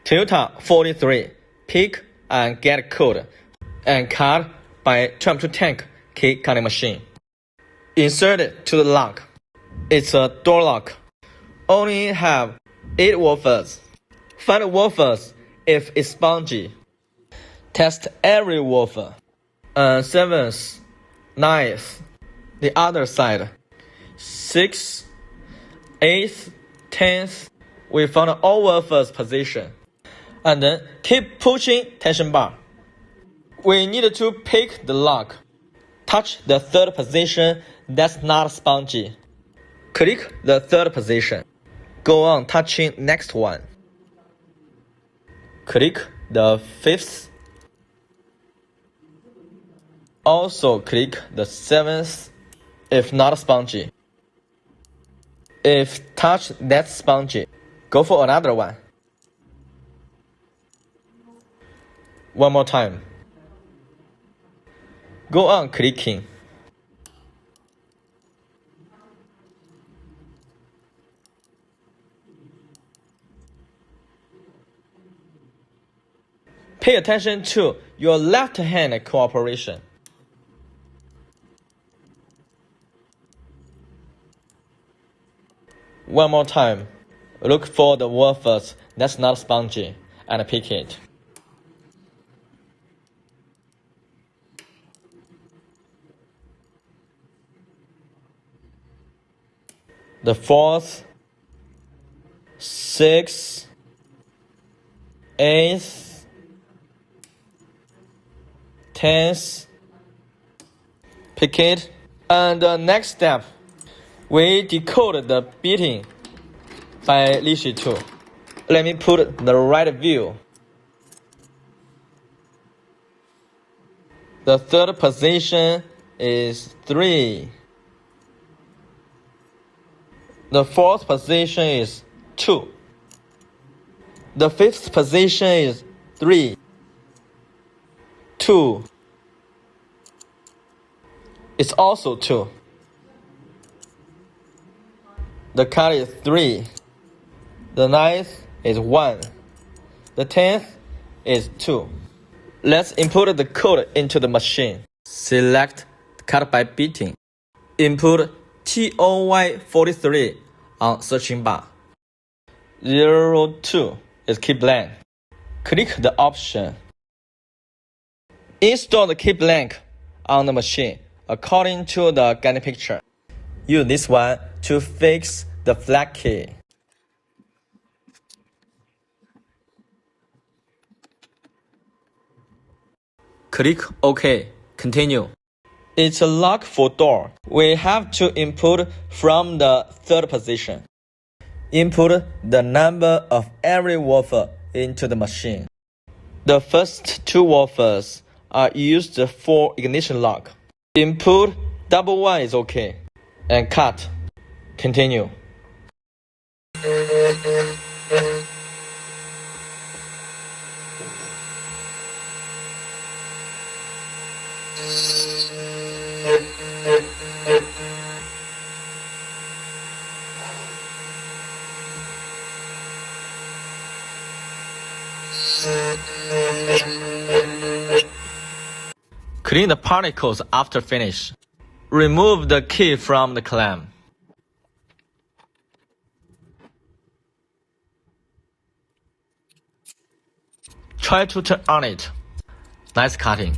TOY43 pick and get code and cut by 12 tank key cutting machine. Insert it to the lock. It's a door lock. Only have 8 wafers. Find wafers if it's spongy. Test every wafer. 7th, 9th, the other side. 6th, 8th, 10th. We found all wafers position. And then keep pushing tension bar. We need to pick the lock. Touch the 3rd position that's not spongy. Click the 3rd position. Go on touching next one. Click the 5th. Also click the 7th if not spongy. If touch that's spongy, go for another one. One more time. Go on clicking. Pay attention to your left hand cooperation. One more time. Look for the wafers that's not spongy and pick it. The 4th, 6th, 8th, 10th, pick it. And the next step, we decode the beating by Lishi 2. Let me put the right view. The 3rd position is 3. The 4th position is 2. The 5th position is 3. 2. It's also 2. The cut is 3. The 9th is 1. The 10th is 2. Let's input the code into the machine. Select cut by beating. Input TOY43 on searching bar. 02 is key blank. Click the option. Install the key blank on the machine according to the guiding picture. Use this one to fix the flag key. Click OK. Continue. It's a lock for door. We have to input from the 3rd position. Input the number of every wafer into the machine. The first 2 wafers are used for ignition lock. Input double 1 is OK. And cut. Continue. Clean the particles after finish. Remove the key from the clamp. Try to turn on it. Nice cutting.